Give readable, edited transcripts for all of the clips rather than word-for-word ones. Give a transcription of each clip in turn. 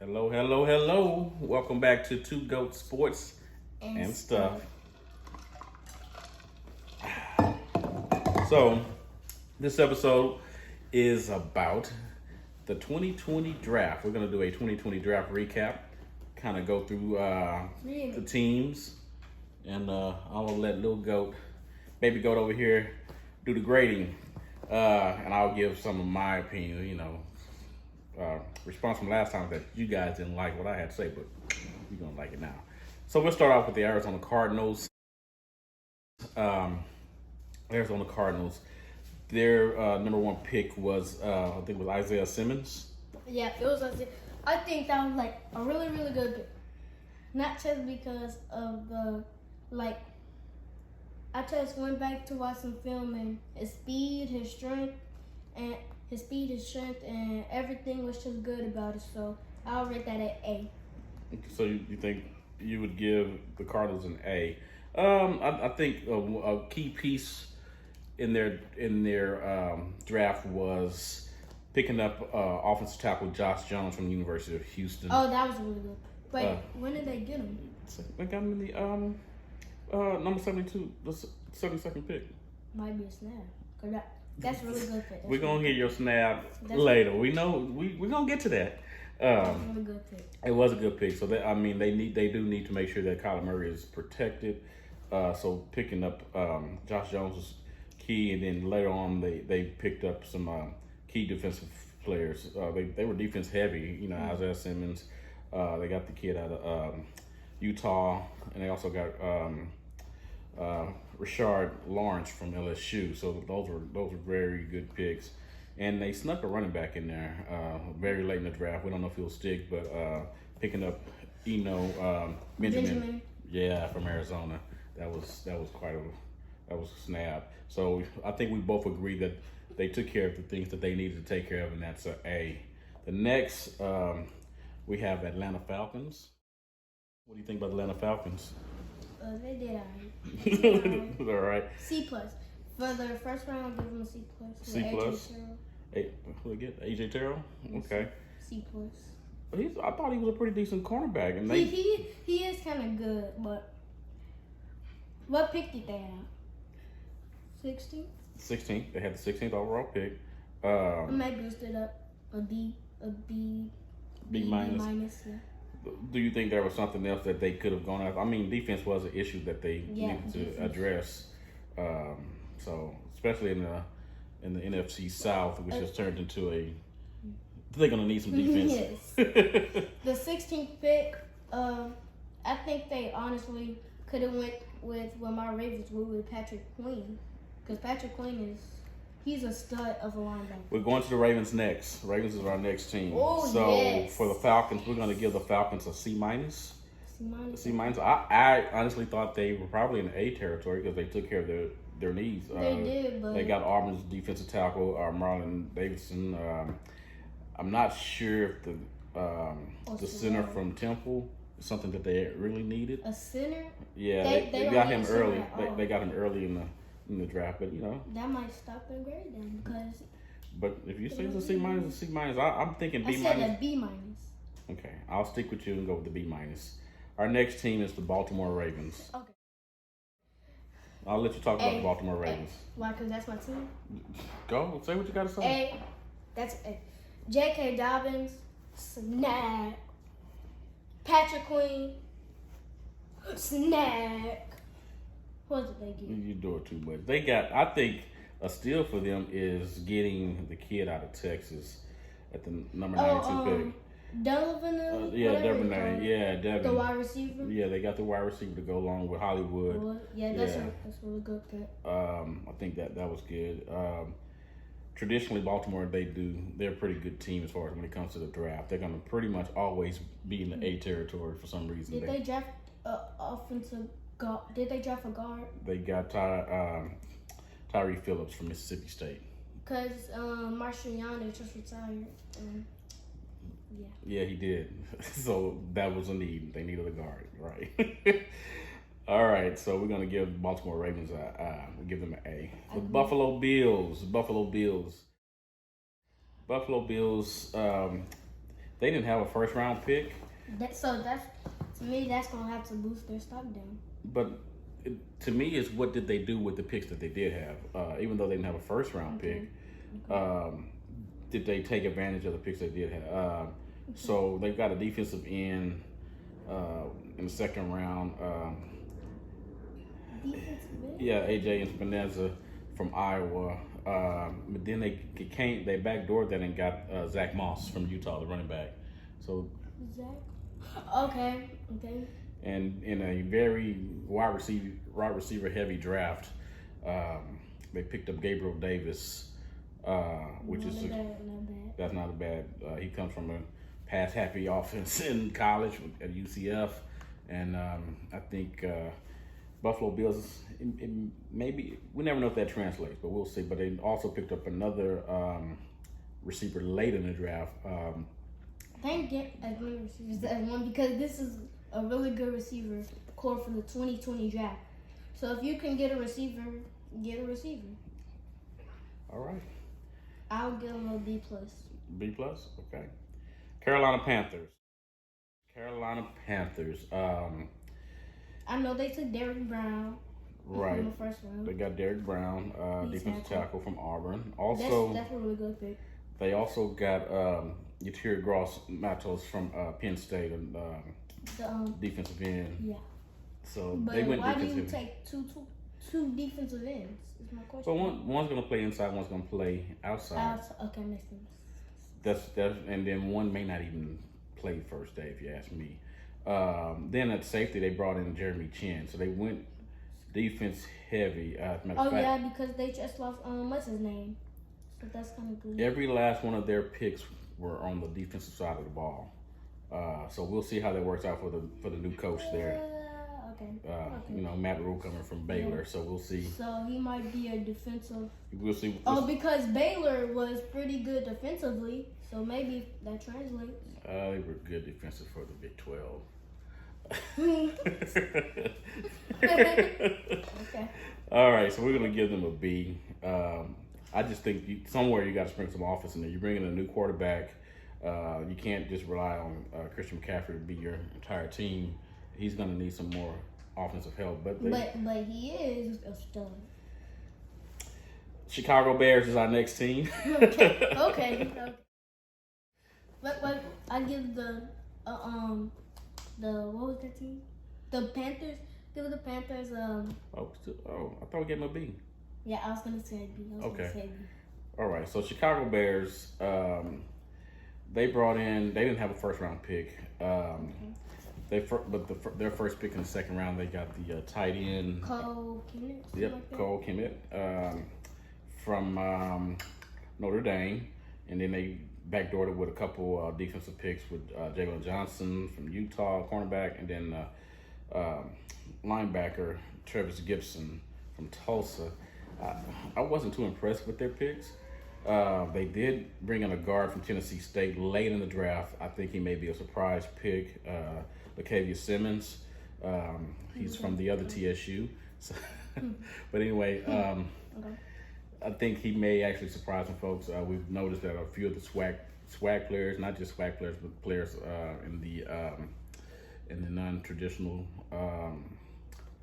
Hello, hello, hello. Welcome back to Two Goat Sports and Stuff. So, this episode is about the 2020 draft. We're going to do a 2020 draft recap, kind of go through the teams, and I'll let little goat, baby goat over here, do the grading, and I'll give some of my opinion, response from last time that you guys didn't like what I had to say, but you're going to like it now. So we'll start off with the Arizona Cardinals. Arizona Cardinals, their number one pick was, I think it was Isaiah Simmons. Yeah, it was Isaiah. I think that was like a really, really good pick. Not just because of I just went back to watch some film and his speed, his strength, and everything was just good about it. So I'll rate that at A. So you think you would give the Cardinals an A? I think a key piece in their draft was picking up offensive tackle Josh Jones from the University of Houston. Oh, that was really good. Wait, when did they get him? They got him in the number 72, the 72nd pick. Might be a snap. That's a really good pick. We're gonna hear your snap later. We know we're gonna get to that. That's a really good pick. It was a good pick. So they do need to make sure that Kyler Murray is protected. So picking up Josh Jones was key, and then later on they picked up some key defensive players. They were defense heavy. Isaiah Simmons. They got the kid out of Utah, and they also got Rashard Lawrence from LSU. So those were very good picks, and they snuck a running back in there very late in the draft. We don't know if he'll stick, but picking up Benjamin, from Arizona, that was a snap. So I think we both agree that they took care of the things that they needed to take care of, and that's an A. The next we have Atlanta Falcons. What do you think about the Atlanta Falcons? They did All right. C plus. For the first round, I'll give them a C plus. C plus. Who they get? AJ Terrell. Okay. C plus. I thought he was a pretty decent cornerback, and he is kind of good, but what pick did they have? 16. 16. They had the 16th overall pick. Maybe boosted up a B minus. Yeah. Do you think there was something else that they could have gone after? I mean, defense was an issue that they needed to address. So especially in the NFC South, which has turned into they're gonna need some defense. Yes. The 16th pick, I think they honestly could have went with my Ravens with Patrick Queen, because Patrick Queen he's a stud of a linebacker. We're going to the Ravens next. Ravens is our next team. Oh, so yes. For the Falcons, we're going to give the Falcons a C minus. C minus. I honestly thought they were probably in the A territory because they took care of their needs. They did, but they got Auburn's defensive tackle, Marlon Davidson. I'm not sure if the center from Temple is something that they really needed. A center? Yeah, they got him early. They got him early in the draft, but that might stop their grade then, because. But if you say it's a C minus, I'm thinking B minus. I said a B minus. Okay, I'll stick with you and go with the B minus. Our next team is the Baltimore Ravens. Okay. I'll let you talk about the Baltimore Ravens. Why? Because that's my team. Go, say what you got to say. That's A. J.K. Dobbins, snack. Patrick Queen, snack. What did they get? You do it too much. I think a steal for them is getting the kid out of Texas at the number 92 pick. Devin. Devin. The wide receiver. Yeah, they got the wide receiver to go along with Hollywood. That's a really good pick. I think that was good. Traditionally, Baltimore, they're a pretty good team as far as when it comes to the draft. They're going to pretty much always be in the A territory for some reason. Did they draft offensive guard? Did they draft a guard? They got Tyree Phillips from Mississippi State. Because Marciano just retired. Yeah, he did. So that was a need. They needed a guard, right? All right, so we're going to give Baltimore Ravens we'll give them an A. The Buffalo Bills. they didn't have a first round pick. So that's to me, that's gonna have to boost their stock down. But to me, it's what did they do with the picks that they did have? Even though they didn't have a first round pick, did they take advantage of the picks they did have? So they've got a defensive end in the second round. Yeah, AJ Espinoza from Iowa. But then they backdoored that and got Zach Moss from Utah, the running back. So Zach. Okay. And in a very wide receiver heavy draft, they picked up Gabriel Davis, which is not bad. That's not a bad. He comes from a pass happy offense in college at UCF, and I think Buffalo Bills. Maybe we never know if that translates, but we'll see. But they also picked up another receiver late in the draft. They didn't get as many receivers as one because this is a really good receiver core for the 2020 draft. So if you can get a receiver, get a receiver. All right. I'll give them a B+. B+? Okay. Carolina Panthers. I know they took Derrick Brown. Right. In the first round. They got Derrick Brown, defensive tackle from Auburn. Also, that's a really good pick. They also got Yetiri Gross-Matos from Penn State, and defensive end. Yeah. So but they went why defensive. do you take two defensive ends? Is my question. So one's going to play inside, one's going to play outside. Okay, makes sense. That's and then one may not even play first day, if you ask me. Then at safety, they brought in Jeremy Chin, so they went defense heavy. Yeah, because they just lost what's his name. So that's kind of good. Every last one of their picks were on the defensive side of the ball. So we'll see how that works out for the new coach there. Okay. You know, Matt Rule coming from Baylor, so we'll see. So he might be a defensive. We'll see. Because Baylor was pretty good defensively, so maybe that translates. They were good defensive for the Big 12. Okay. All right, so we're gonna give them a B. I just think somewhere you got to sprinkle some offense in there. You're bringing a new quarterback. You can't just rely on Christian McCaffrey to be your entire team. He's gonna need some more offensive help. But he is a stud. Chicago Bears is our next team. Okay. But I give the what was that team? The Panthers. Give the Panthers I thought we gave them a B. Yeah, I was gonna say B. Okay. All right. So Chicago Bears, they brought in. They didn't have a first round pick. Their first pick in the second round, they got the tight end. Cole Kmet. Yep, Cole Kmet from Notre Dame, and then they backdoored it with a couple defensive picks with Jalen Johnson from Utah, cornerback, and then linebacker Travis Gibson from Tulsa. I wasn't too impressed with their picks. They did bring in a guard from Tennessee State late in the draft. I think he may be a surprise pick. Latavius Simmons. He's from the other TSU. So, but anyway, I think he may actually surprise some folks. We've noticed that a few of the swag players, not just swag players, but players in the non-traditional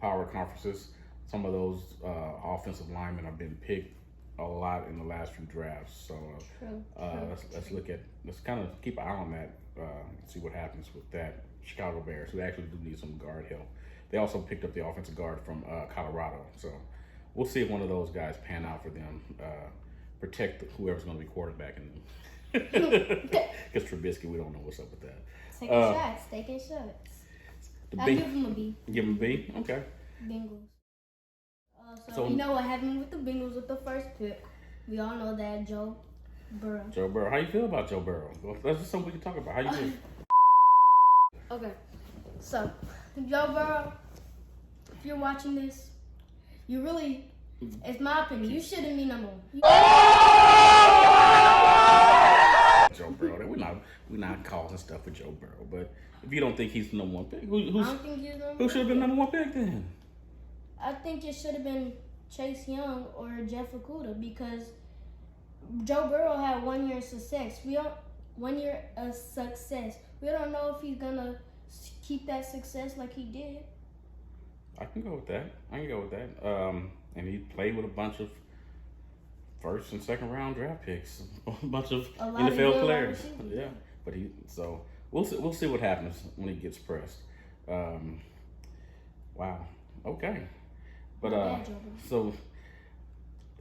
power conferences, some of those offensive linemen have been picked a lot in the last few drafts. So let's kind of keep an eye on that, see what happens with that. Chicago Bears, who actually do need some guard help. They also picked up the offensive guard from Colorado. So we'll see if one of those guys pan out for them. Protect whoever's going to be quarterbacking them. Because Trubisky, we don't know what's up with that. Taking shots. I'll give him a B. Give him a B? Okay. Bengals. So you know what happened with the Bengals with the first pick? We all know that Joe Burrow. How you feel about Joe Burrow? Well, that's just something we can talk about. How you feel? Okay. So, Joe Burrow, if you're watching this, you really, it's my opinion, you shouldn't be number one. Joe Burrow. We're not causing stuff for Joe Burrow, but if you don't think he's the number one pick, who should have been number one pick then? I think it should have been Chase Young or Jeff Okudah because Joe Burrow had 1 year of success. 1 year of success. We don't know if he's gonna keep that success like he did. I can go with that. And he played with a bunch of first and second round draft picks, a bunch of NFL players. Yeah, but we'll see what happens when he gets pressed. Wow. Okay. But so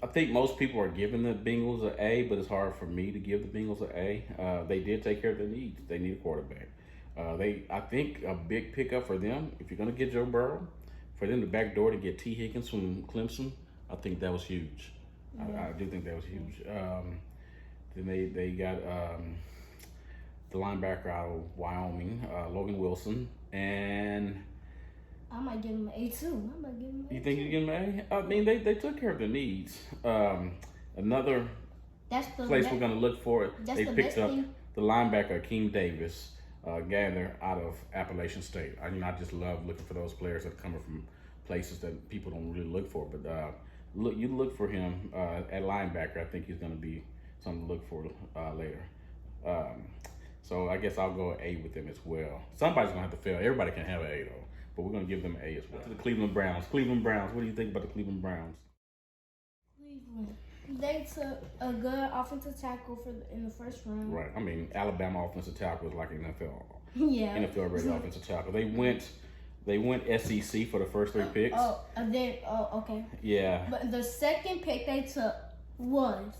I think most people are giving the Bengals an A, but it's hard for me to give the Bengals an A. They did take care of their needs. They need a quarterback. I think a big pickup for them, if you're going to get Joe Burrow, for them to backdoor to get T. Higgins from Clemson, I think that was huge. I do think that was huge. Then they got the linebacker out of Wyoming, Logan Wilson, and I might give him an A too. You think you give him an A? I mean, they took care of their needs. Another place we're going to look for, they picked up the linebacker, Gabriel Davis, gather out of Appalachian State. I mean, I just love looking for those players that are coming from places that people don't really look for. But you look for him at linebacker. I think he's going to be something to look for later. So I guess I'll go an A with him as well. Somebody's going to have to fail. Everybody can have an A, though. But we're going to give them an A as well. To the Cleveland Browns. What do you think about the Cleveland Browns? They took a good offensive tackle in the first round. Right. I mean, Alabama offensive tackle is like NFL. Yeah. NFL ready offensive tackle. They went SEC for the first 3 picks. Okay. Yeah. But the second pick they took was,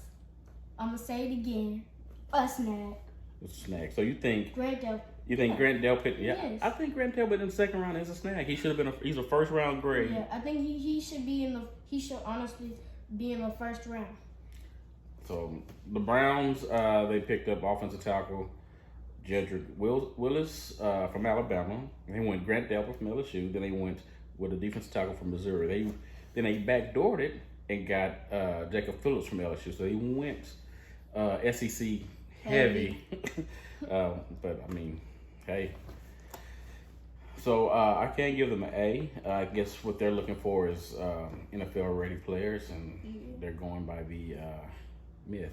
I'm gonna say it again, a snag. A snag. So you think Grant Delpit? You think Grant Delpit? Yeah, yes. I think Grant Delpit in the second round is a snag. He should have been. He's a first round grade. Yeah, I think he should be in the. He should honestly be in the first round. So the Browns, they picked up offensive tackle Jedrick Willis from Alabama. They went Grant Delpit from LSU. Then they went with a defensive tackle from Missouri. Then they backdoored it and got Jacob Phillips from LSU. So they went SEC heavy. But I mean, hey. So I can't give them an A. I guess what they're looking for is NFL ready players, and they're going by the myth.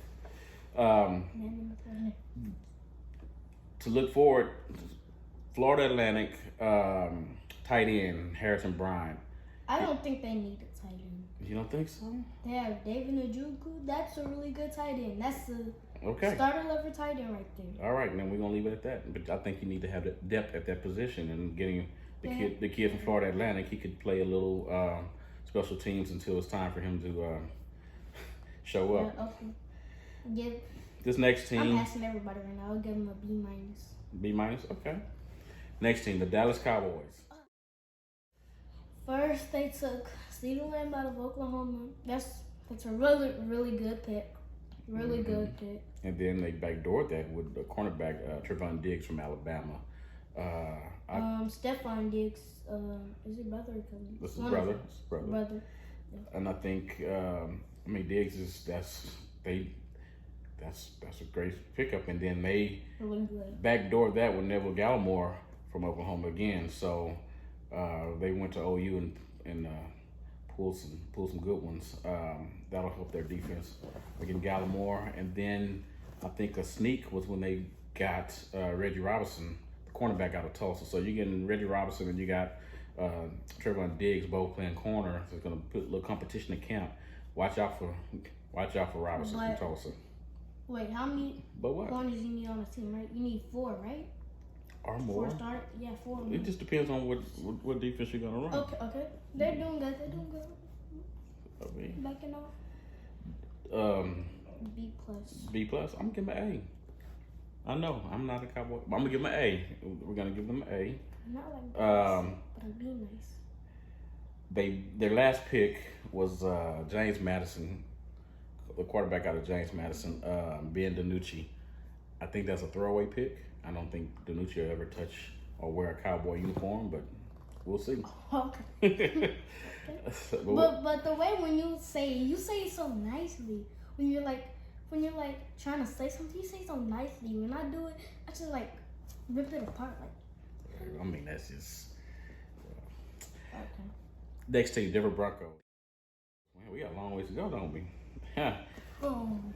To look forward, Florida Atlantic tight end Harrison Bryant. I don't think they need a tight end. You don't think so? They have David Njoku. That's a really good tight end. That's the okay. Starter level tight end right there. All right, then we're gonna leave it at that. But I think you need to have depth at that position, and getting the kid from Florida Atlantic, he could play a little special teams until it's time for him to show up. Yeah, okay. This next team. I'm asking everybody right now. I'll give them a B minus. B minus, okay. Next team, the Dallas Cowboys. First, they took CeeDee Lamb out of Oklahoma. That's a really, really good pick. Really good pick. And then they backdoored that with the cornerback Trevon Diggs from Alabama. Stephon Diggs, is it brother or cousin? This is brother. Brother. Yeah. And I think Diggs is that's a great pickup. And then they backdoored that with Neville Gallimore from Oklahoma again. So they went to OU and pull some good ones. That'll help their defense. Again, Gallimore, and then I think a sneak was when they got Reggie Robinson, the cornerback out of Tulsa. So you're getting Reggie Robinson and you got Trevon Diggs both playing corner. So it's going to put a little competition in camp. Watch out for Robinson from Tulsa. Wait, how many corners you need on a team, right? You need 4, right? Or more. 4 start? Yeah, 4 more. It just depends on what defense you're going to run. Okay. They're doing good. I mean, backing off. B plus. B plus. I'm gonna give them an A. I know I'm not a Cowboy, but I'm gonna give them an A. We're gonna give them an A. Not like this, but it'd be nice. Their last pick was James Madison, the quarterback out of James Madison, Ben DiNucci. I think that's a throwaway pick. I don't think DiNucci will ever touch or wear a Cowboy uniform, but we'll see. Okay. but the way when you say it so nicely. When you're trying to say something, you say it so nicely. When I do it, I just rip it apart. I mean, that's just. Okay. Next team, Denver Broncos. Man, we got a long ways to go, don't we?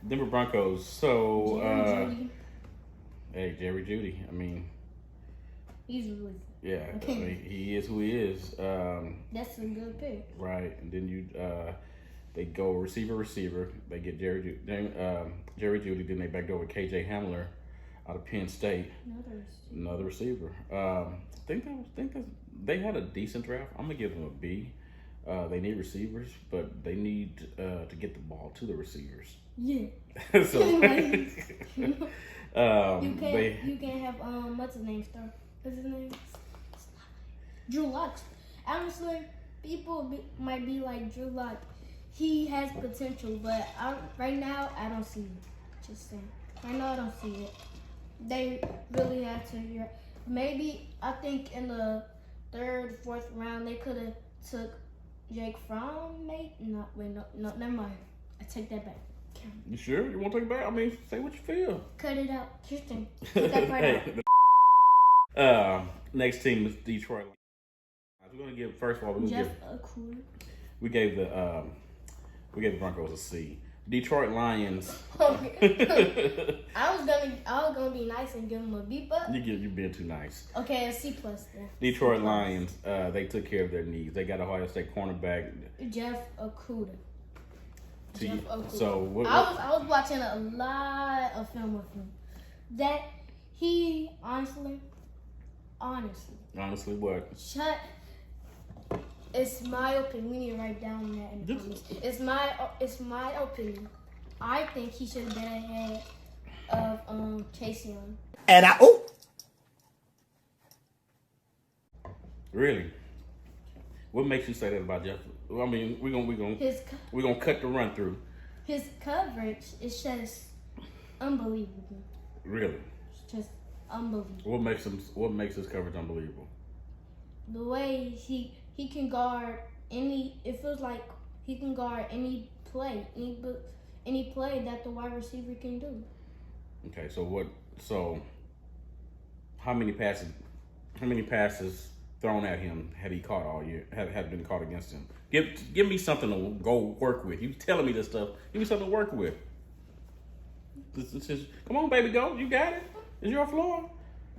Denver Broncos. So Hey, Jerry Jeudy. I mean, he's really. Yeah, I mean, he is who he is. That's a good pick. Right, and then they go receiver. They get Jerry Jeudy. Then they backed over KJ Hamler out of Penn State. Another receiver. I think that they had a decent draft. I'm gonna give them a B. They need receivers, but they need to get the ball to the receivers. Yeah. So you can't have what's his name? What's his name? Drew Lock. Honestly, people might be like Drew Lock. He has potential, but right now I don't see it. Just saying. Right now I don't see it. They really have to. Maybe I think in the 3rd, 4th round they could have took Jake Fromm. No, never mind. I take that back. You sure? You want to take it back? I mean, say what you feel. Cut it out. Tristan. Cut that part out. Next team is Detroit. We're gonna give we gave the Broncos a C. Detroit Lions. Okay. I was gonna be nice and give them a B, but you're being too nice. Okay, a C plus. Yeah. Detroit Lions. They took care of their needs. They got Ohio State cornerback Jeff Okudah. So what, I was watching a lot of film with him. That he honestly what? It's my opinion. We need to write down that in the comments. It's my opinion. I think he should have been ahead of Chase Young. And Really? What makes you say that about Jeff? I mean, we're gonna cut the run through. His coverage is just unbelievable. Really? It's just unbelievable. What makes his coverage unbelievable? The way he can guard any. It feels like he can guard any play that the wide receiver can do. Okay, so how many passes thrown at him had he caught all year? Have been caught against him? Give me something to go work with. You telling me this stuff? Give me something to work with. Come on, baby, go. You got it. It's your floor.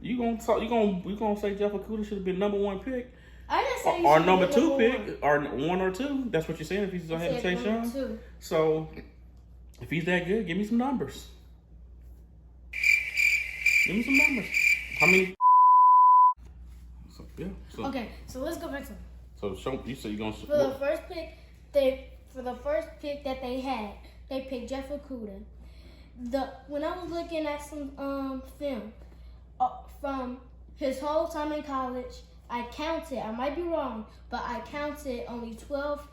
You gonna say Jeff Okudah should have been number 1 pick? I didn't say or number 2 pick, or 1 or 2. That's what you're saying. If he's ahead of Chase Young, so if he's that good, give me some numbers. Give me some numbers. How many? Okay, so let's go back to. So you said you're gonna. For the first pick that they had, they picked Jeff Okudah. When I was looking at some film from his whole time in college, I counted. I might be wrong, but I counted only 12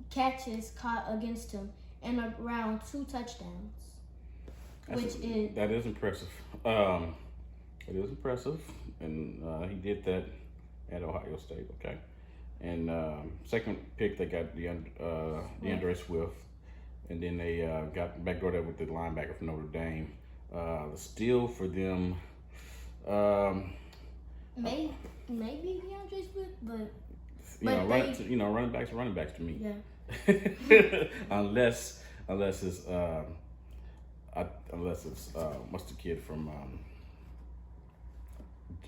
catches caught against him and around 2 touchdowns. That is impressive. It is impressive, and he did that at Ohio State. Okay, and second pick they got DeAndre Swift, and then they got backdoor that with the linebacker from Notre Dame. The steal for them. Maybe DeAndre Swift, but running backs are running backs to me. Yeah. unless it's what's the kid from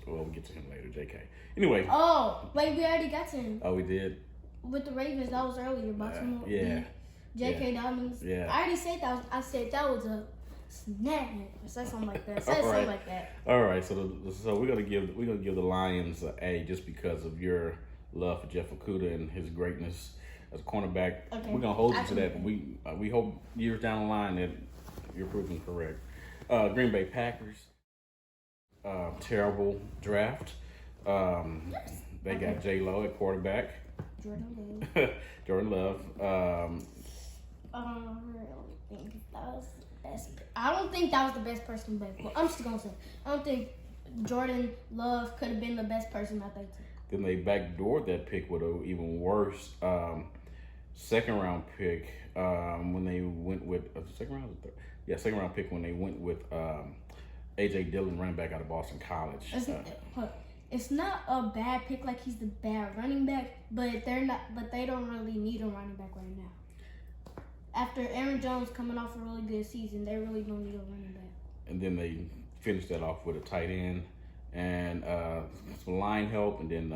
we'll get to him later, JK. Anyway. Oh, wait, we already got to him. Oh, we did? With the Ravens, that was earlier. Baltimore. Yeah. JK Dobbins. Yeah. I already said that. I said that was a snap. I said something like that. Something like that. All right. So we're gonna give the Lions an A just because of your love for Jeff Okudah and his greatness as a cornerback. Okay. We're gonna hold you to that. But we hope years down the line that you're proven correct. Green Bay Packers. Terrible draft. They got J-Lo at quarterback. Jordan Love. I don't think that was the best person to pick. Well, I'm just gonna say I don't think Jordan Love could have been the best person I think. Then they backdoored that pick with an even worse second round pick when they went with second round pick when they went with AJ Dillon, running back out of Boston College. It's not a bad pick, like he's the bad running back, but they don't really need a running back right now. After Aaron Jones coming off a really good season, they really don't need a running back. And then they finished that off with a tight end and some line help, and then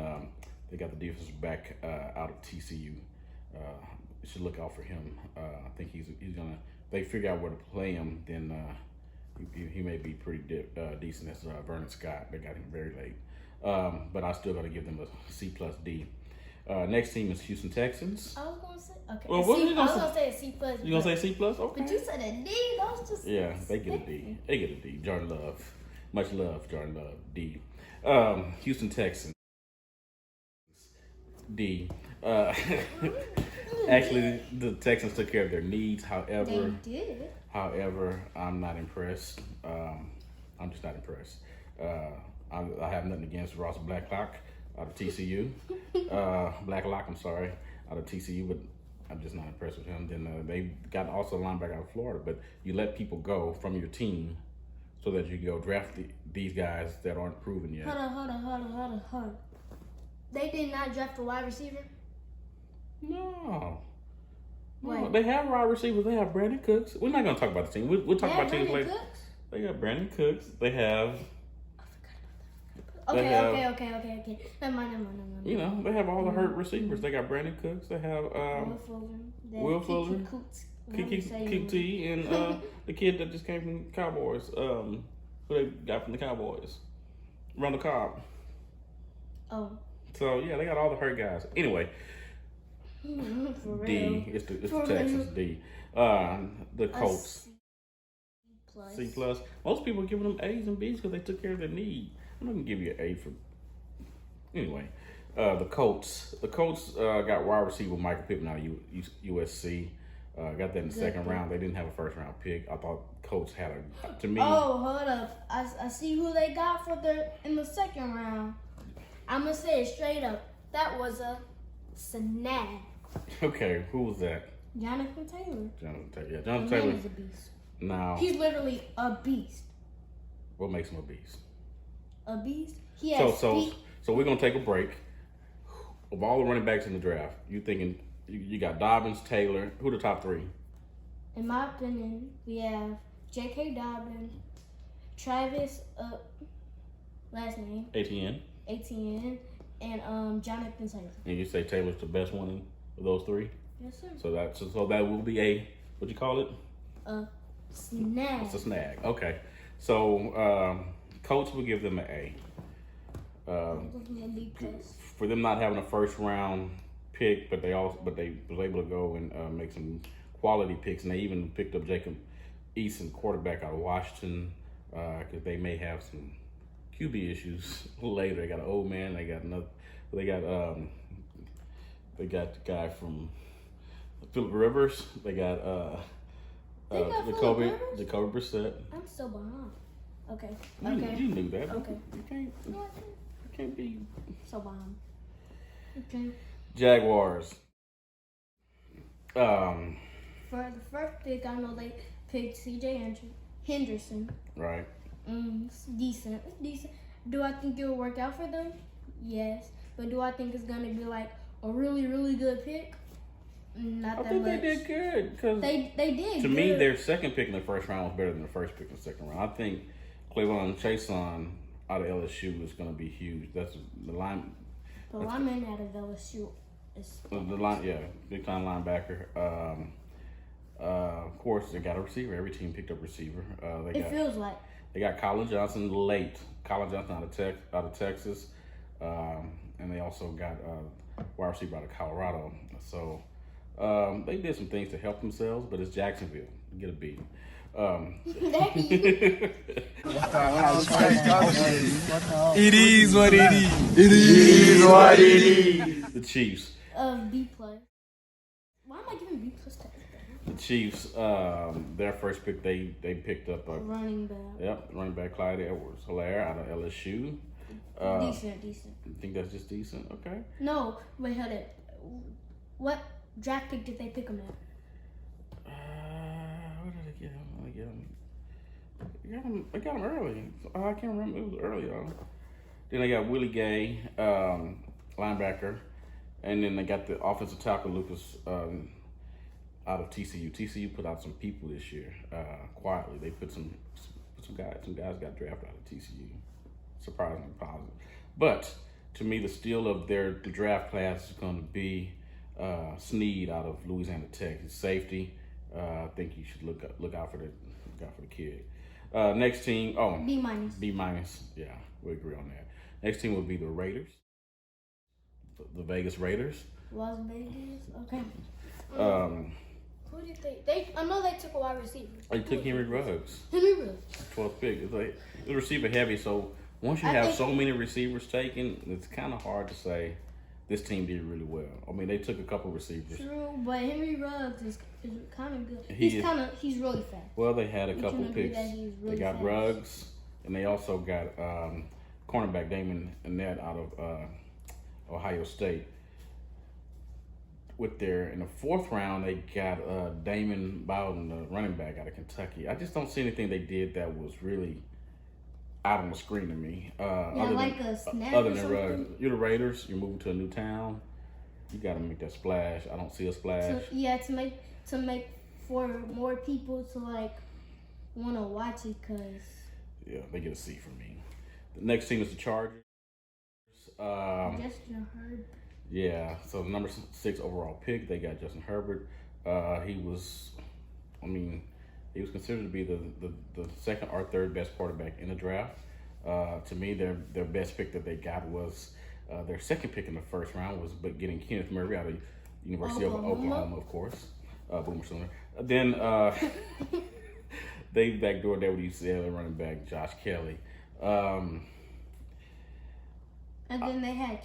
they got the defensive back out of TCU. You should look out for him. I think he's gonna. If they figure out where to play him, then he may be pretty decent. That's Vernon Scott. They got him very late, but I still gotta give them a C+D. Next team is Houston Texans. I was gonna say okay. Well, what I was gonna say a C+. You gonna say C+? Okay. But you said a D. That was just yeah. They get a D. They get a D. Jordan Love, much love, Jordan Love. D. Houston Texans. D. Actually, the Texans took care of their needs. However, they did. However, I'm not impressed. I'm just not impressed. I have nothing against Ross Blacklock out of TCU. Blacklock, I'm sorry, out of TCU, but I'm just not impressed with him. Then they got also a linebacker out of Florida, but you let people go from your team so that you can go draft these guys that aren't proven yet. Hold on. They did not draft a wide receiver? No. Wait. They have wide receivers. They have Brandon Cooks. We're not going to talk about the team. We'll talk about teams later. Cooks? They got Brandon Cooks. They have... Okay. Never mind. You know, they have all the hurt receivers. They got Brandon Cooks. They have Will Fuller, Kiki T, and the kid that just came from the Cowboys. Who they got from the Cowboys? Randall Cobb. Oh. So yeah, they got all the hurt guys. Anyway, D. It's the Texans. D. The Colts. C+. Most people are giving them A's and B's because they took care of their need. I'm not gonna give you an A for. Anyway, the Colts. The Colts got wide receiver Michael Pittman out of USC. Got that in the second round. They didn't have a first round pick. I thought Colts had a. To me. Oh, hold up! I see who they got in the second round. I'm gonna say it straight up. That was a snag. Okay, who was that? Jonathan Taylor. Yeah, Jonathan Taylor. He's a beast. Now. He's literally a beast. What makes him a beast? A beast. He has so we're gonna take a break. Of all the running backs in the draft, you thinking you got Dobbins, Taylor? Who the top three? In my opinion, we have J.K. Dobbins, Travis, last name ATN, and Jonathan Taylor. And you say Taylor's the best one of those three? Yes, sir. So that will be a, what you call it? A snag. It's a snag. Okay. So Coach will give them an A. For them not having a first round pick, but they was able to go and make some quality picks, and they even picked up Jacob Eason, quarterback out of Washington, because they may have some QB issues later. They got an old man. They got the guy from Phillip Rivers. They got Jacoby Brissett. I'm still behind. Okay. You knew that. Okay. You can't be so behind. Okay. Jaguars. For the first pick, I know they picked C.J. Henderson. Right. It's decent. Do I think it'll work out for them? Yes. But do I think it's gonna be like a really, really good pick? Not that much. They did good because they did. To me, their second pick in the first round was better than the first pick in the second round. I think Cleveland Chason out of LSU is going to be huge. That's the line. The lineman out of LSU is the line. Yeah, big time linebacker. Of course, they got a receiver. Every team picked up receiver. Feels like they got Colin Johnson late. Colin Johnson out of Texas, and they also got wide receiver out of Colorado. So they did some things to help themselves, but it's Jacksonville. Get a B. It is what it is. It is what it is. The Chiefs. B+. Why am I giving B+ to everything? The Chiefs, their first pick, they picked up a running back. Yep, running back Clyde Edwards-Helaire out of LSU. Decent. You think that's just decent? Okay. No, wait, hold it. What draft pick did they pick him at? What did they get him? They got him early. I can't remember. It was early on. Then they got Willie Gay, linebacker, and then they got the offensive tackle Lucas out of TCU. TCU put out some people this year quietly. They put some some guys got drafted out of TCU. Surprisingly positive. But to me, the steal of the draft class is going to be Snead out of Louisiana Tech. His safety. I think you should look out for the kid. Next team. B minus. B minus. Yeah, we agree on that. Next team will be the Raiders. The Vegas Raiders. Las Vegas. Okay. Who did they? I know they took a wide receiver. They took Henry Ruggs. Henry Ruggs. 12th pick. It's receiver heavy, so once you have so many receivers taken, it's kind of hard to say this team did really well. I mean, they took a couple receivers. True, but Henry Ruggs is kind of good. He's really fast. Well, they had a couple picks. Really they got fast. Ruggs, and they also got cornerback Damon Annette out of Ohio State. In the 4th round, they got Damon Bowden, the running back out of Kentucky. I just don't see anything they did that was really out on the screen to me. A snap other or than something. You're the Raiders. You're moving to a new town. You got to make that splash. I don't see a splash. To make for more people to want to watch it, cause they get a C from me. The next team is the Chargers. Justin Herbert. Yeah, so the number 6 overall pick, they got Justin Herbert. He was considered to be the 2nd or 3rd best quarterback in the draft. To me, their best pick that they got was their 2nd pick in the 1st round was getting Kenneth Murray out of the University of Oklahoma, of course. Boomer Sooner. Then they backdoored that with UCLA running back Josh Kelly. And then they had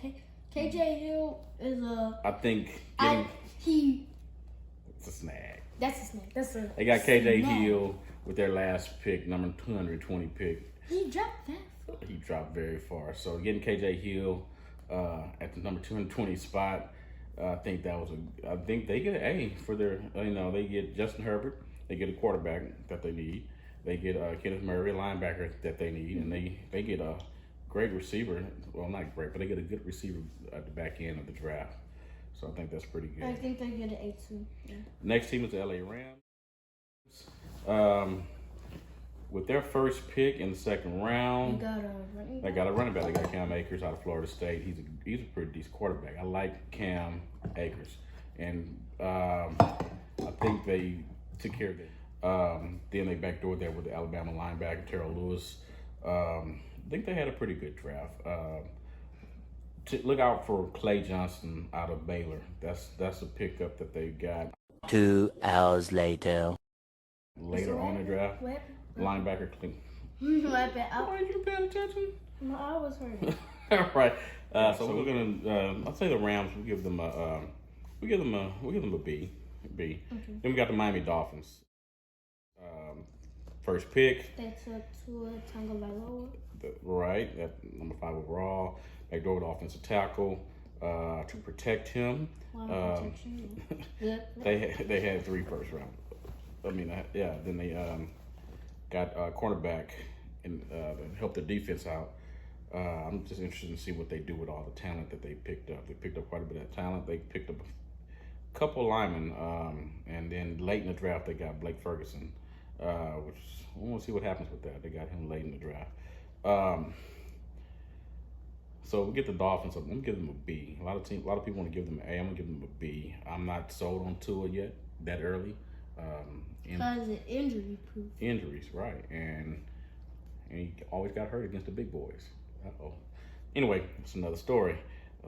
KJ Hill is a. I think it's a snag. That's a snag. They got KJ Hill with their last pick, number 220 pick. He dropped that far. He dropped very far. So getting KJ Hill at the number 220 spot, I think they get an A for their. They get Justin Herbert. They get a quarterback that they need. They get Kenneth Murray, a linebacker that they need, and they get a great receiver. Well, not great, but they get a good receiver at the back end of the draft. So I think that's pretty good. I think they get an A too. Yeah. Next team is the LA Rams. With their first pick in the 2nd round, they got a running back. They got Cam Akers out of Florida State. He's a pretty decent quarterback. I like Cam Akers, and I think they took care of it. Then they backdoored that with the Alabama linebacker Terrell Lewis. I think they had a pretty good draft. Look out for Clay Johnson out of Baylor. That's a pickup that they got. 2 hours later. Later on in the draft, linebacker. Why you paying attention? No, I was hurt. All right. So we're gonna. I'll say the Rams. We give them a B. B. Okay. Then we got the Miami Dolphins. First pick. They took Tua Tagovailoa. Right, at number 5 overall. Backdoor with offensive tackle to protect him. They had 3 first round. Then they got a cornerback and help their defense out. I'm just interested to see what they do with all the talent that they picked up. They picked up quite a bit of talent. They picked up a couple linemen, and then late in the draft they got Blake Ferguson, which I want to see what happens with that. They got him late in the draft. So we get the Dolphins. I'm gonna give them a B. A lot of people want to give them an A. I'm gonna give them a B. I'm not sold on Tua yet that early. Because it's injury proof. Injuries, right? And he always got hurt against the big boys. Anyway, it's another story.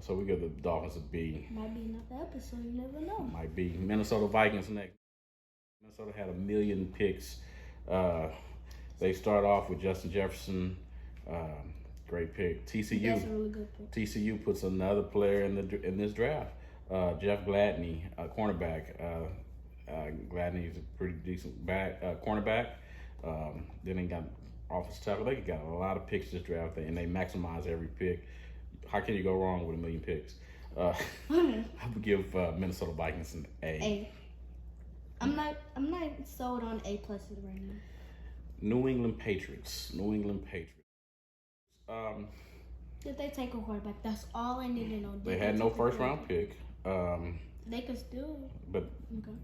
So we give the Dolphins a B. Might be another episode. You never know. Might be. Minnesota Vikings next. Minnesota had 1 million picks. They start off with Justin Jefferson. Great pick. TCU. That's a really good pick. TCU puts another player in this draft. Jeff Gladney, cornerback. Gladney is a pretty decent cornerback. Then they got offensive tackle. They got a lot of picks this draft, and they maximize every pick. How can you go wrong with 1 million picks? I would give Minnesota Vikings an A. I'm not sold on A pluses right now. New England Patriots. Did they take a quarterback? That's all I need to know. They had no first round pick. They could still. But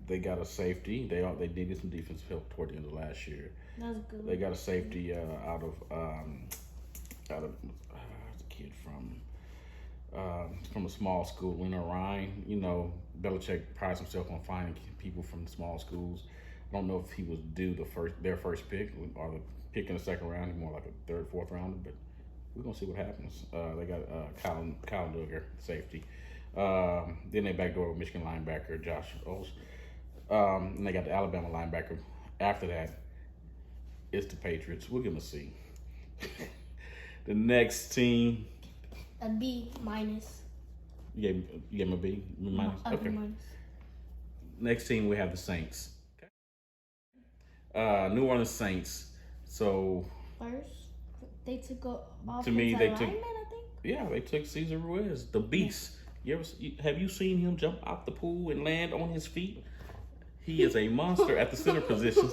they got a safety. They needed some defensive help toward the end of last year. That's good. They got a safety out of the kid from a small school, Lena Ryan. You know, Belichick prides himself on finding people from small schools. I don't know if he was due their first pick or the pick in the second round. He's more like a third, fourth rounder, but we're gonna see what happens. They got Kyle Duggar, safety. Then they backdoor with Michigan linebacker Josh Oles. And they got the Alabama linebacker. After that, it's the Patriots. We'll give them a C. The next team, a B minus. You gave them a B minus. Okay. B minus. Next team, we have the Saints. New Orleans Saints. So first, they took off. To me, they took. I think. Yeah, they took Cesar Ruiz, the beast. Have you seen him jump out the pool and land on his feet? He is a monster at the center position.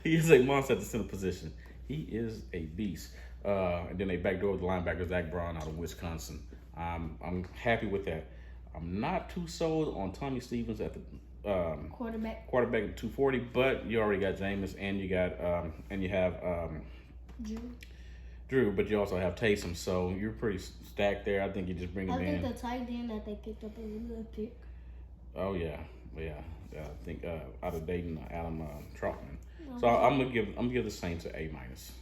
He is a monster at the center position. He is a beast. And then they backdoor with the linebacker Zach Braun out of Wisconsin. I'm happy with that. I'm not too sold on Tommy Stevens at the quarterback at 240, but you already got Jameis and you got and you have Drew, but you also have Taysom, so you're pretty stacked there. I think you just bring him in. I think the tight end that they picked up is a good pick. Oh yeah. I think out of Dayton, Adam Troutman. So I'm gonna give the Saints an A minus.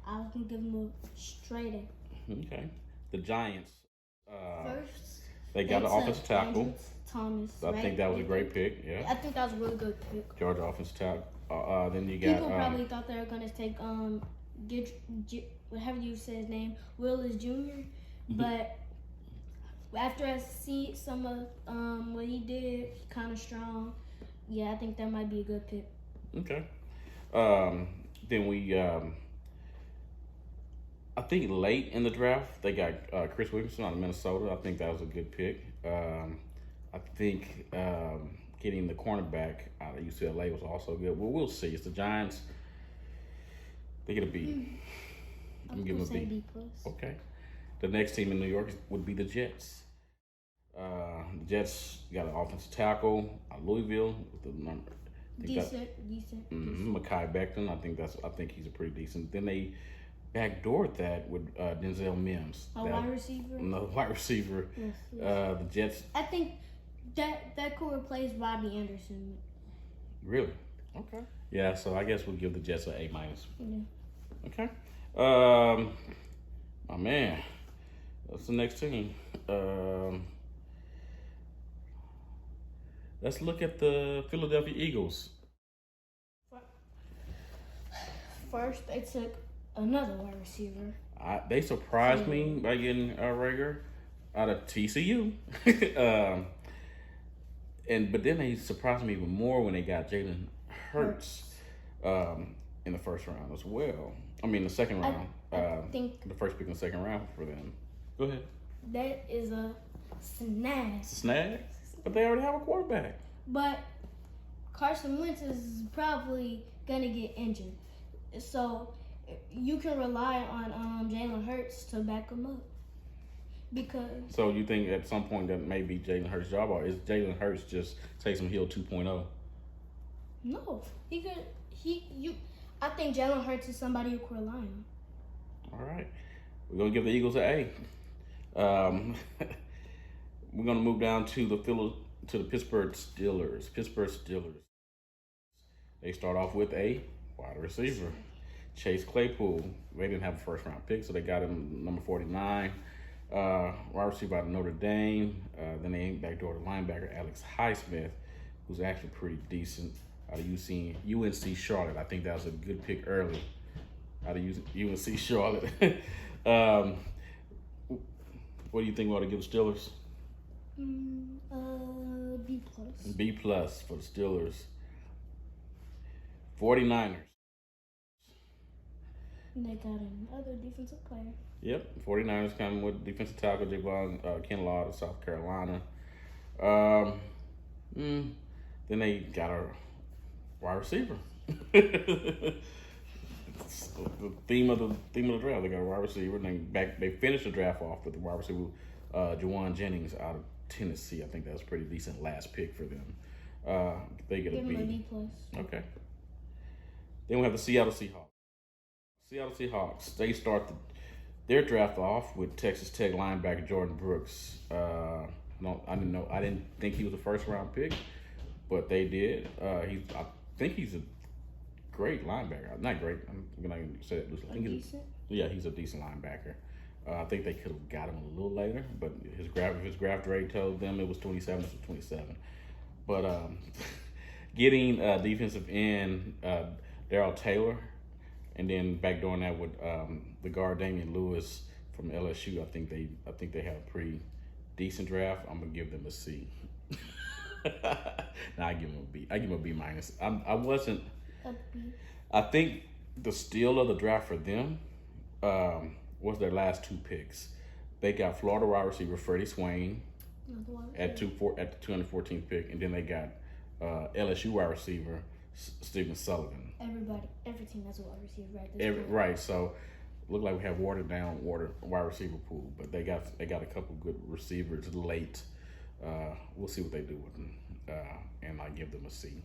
I was gonna give them a straight A. Okay. The Giants. First, they got an offensive tackle. Thomas. So I think that was a great pick. Yeah. I think that was a really good pick. Georgia offensive tackle. Then you got. People probably thought they were gonna take whatever you say his name, Willis Jr. But after I see some of what he did, kind of strong. Yeah, I think that might be a good pick. Okay. Then we, I think late in the draft, they got Chris Williamson out of Minnesota. I think that was a good pick. I think getting the cornerback out of UCLA was also good. Well, we'll see. It's the Giants. They get a B. I'm gonna give them a B. Okay. The next team in New York would be the Jets. The Jets got an offensive tackle out of Louisville with the number. Decent. Mekhi Becton. I think he's a pretty decent. Then they backdoored that with Denzel Mims. Wide receiver. Another wide receiver. Yes. The Jets. I think that could replace Bobby Anderson. Really? Okay. Yeah. So I guess we'll give the Jets an A minus. Yeah. Okay. My man. What's the next team? Let's look at the Philadelphia Eagles. First, they took another wide receiver. They surprised me by getting Rager out of TCU. But then they surprised me even more when they got Jalen Hurts in the first round as well. I mean, the second round. I think the first pick in the second round for them. Go ahead. That is a snag. Snag? But they already have a quarterback. But Carson Wentz is probably gonna get injured, so you can rely on Jalen Hurts to back him up. Because so you think at some point that may be Jalen Hurts' job, or is Jalen Hurts just Taysom Hill 2.0? No, I think Jalen Hurts is somebody you can rely on. All right, we're gonna give the Eagles an A. We're gonna move down to the Pittsburgh Steelers. They start off with a wide receiver, Chase Claypool. They didn't have a first round pick, so they got him number 49. Wide receiver out of Notre Dame. Then they backdoor the linebacker Alex Highsmith, who's actually pretty decent out of UNC Charlotte. I think that was a good pick early out of UNC Charlotte. What do you think we ought to give the Steelers? B plus. B plus for the Steelers. 49ers. They got another defensive player. Yep, 49ers coming with defensive tackle Javon Kinlaw of South Carolina. Then they got a wide receiver. The theme of the draft. They got a wide receiver, and they finished the draft off with the wide receiver Juwan Jennings out Tennessee. I think that was a pretty decent last pick for them. They get a Give B. him a B plus. Okay. Then we have the Seattle Seahawks. Seattle Seahawks. They start their draft off with Texas Tech linebacker Jordan Brooks. No, I didn't think he was a first round pick, but they did. I think he's a great linebacker. Not great. I'm gonna say it loosely. He's a decent linebacker. I think they could have got him a little later, but his draft grade told them it was 27 to 27. But getting defensive end Darrell Taylor, and then backdooring that with the guard Damian Lewis from LSU, I think they have a pretty decent draft. I'm gonna give them a C. Nah, I give them a B. I give them a B minus. I think the steal of the draft for them was their last two picks. They got Florida wide receiver Freddie Swain at the 214th pick, and then they got LSU wide receiver Stephen Sullivan. Every team has a wide receiver, right? Right. So look like we have watered down wide receiver pool, but they got a couple good receivers late. We'll see what they do with them, and I give them a C.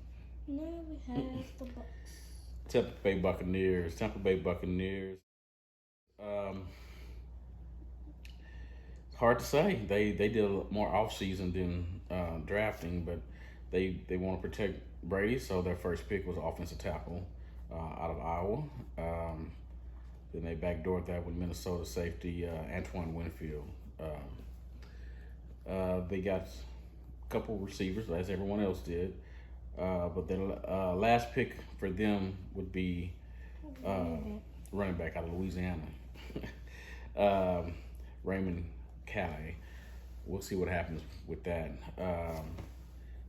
Now we have the Bucks. Tampa Bay Buccaneers. Hard to say. They did a more offseason than drafting, but they want to protect Brady, so their first pick was offensive tackle out of Iowa. Then they backdoored that with Minnesota safety Antoine Winfield. They got a couple receivers, as everyone else did. But their last pick for them would be running back out of Louisiana, Raymond Calais. We'll see what happens with that.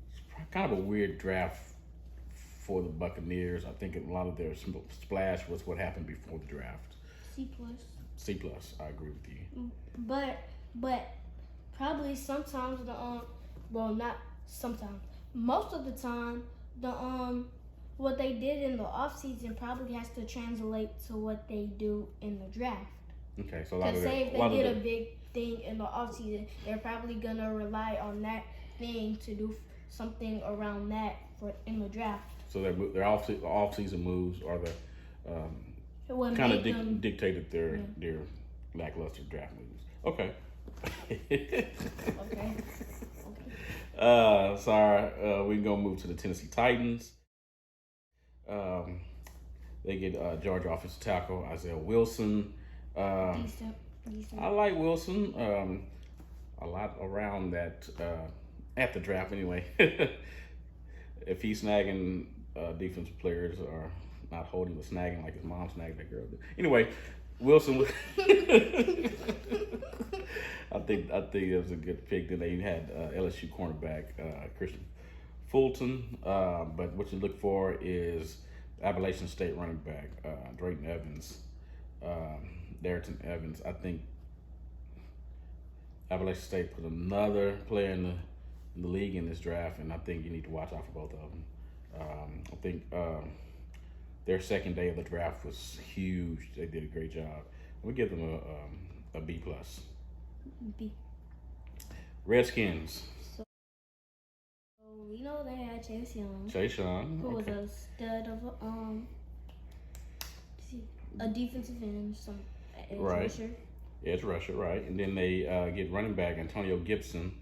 It's kind of a weird draft for the Buccaneers. I think a lot of their splash was what happened before the draft. C plus. I agree with you. But probably sometimes not sometimes. Most of the time, what they did in the offseason probably has to translate to what they do in the draft. Okay, so if they did a big thing in the offseason, they're probably gonna rely on that thing to do something around that in the draft. So their off-season moves are the kind of dictated their lackluster draft moves. Okay. Okay. Sorry, we can go move to the Tennessee Titans. They get Georgia offensive tackle Isaiah Wilson. Decent. I like Wilson a lot around that at the draft anyway. If he's snagging defensive players or not holding but snagging like his mom snagged that girl. Anyway, Wilson. I think it was a good pick. Then they had LSU cornerback Christian Fulton. But what you look for is Appalachian State running back Drayton Evans, Darrington Evans. I think Appalachian State put another player in the league in this draft, and I think you need to watch out for both of them. I think their second day of the draft was huge. They did a great job. We give them a B plus. B. Redskins. So we know they had Chase Young, who was a stud of a defensive end, some edge rusher, right? And then they get running back Antonio Gibson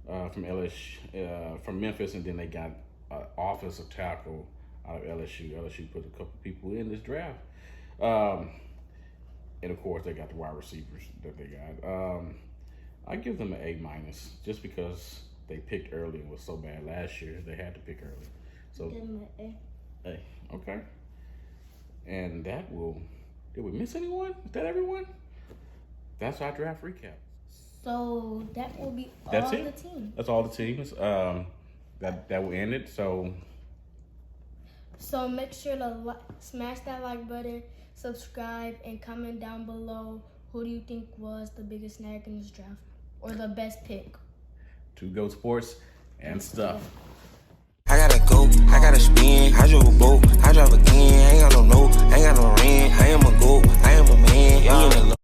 from LSU, from Memphis, and then they got offensive tackle out of LSU. LSU put a couple people in this draft, and of course they got the wide receivers that they got. I give them an A minus just because they picked early and was so bad last year. They had to pick early, so give them an A. A, okay. And that will. Did we miss anyone? Is that everyone? That's our draft recap. So that will be all the teams. That's all the teams. That will end it. So make sure to smash that like button, subscribe, and comment down below who do you think was the biggest snag in this draft or the best pick. To Go Sports and stuff. I gotta go, I gotta spin, I drove a boat, I drive again, I ain't got no note, I ain't got no rent, I am a goat, I am a man,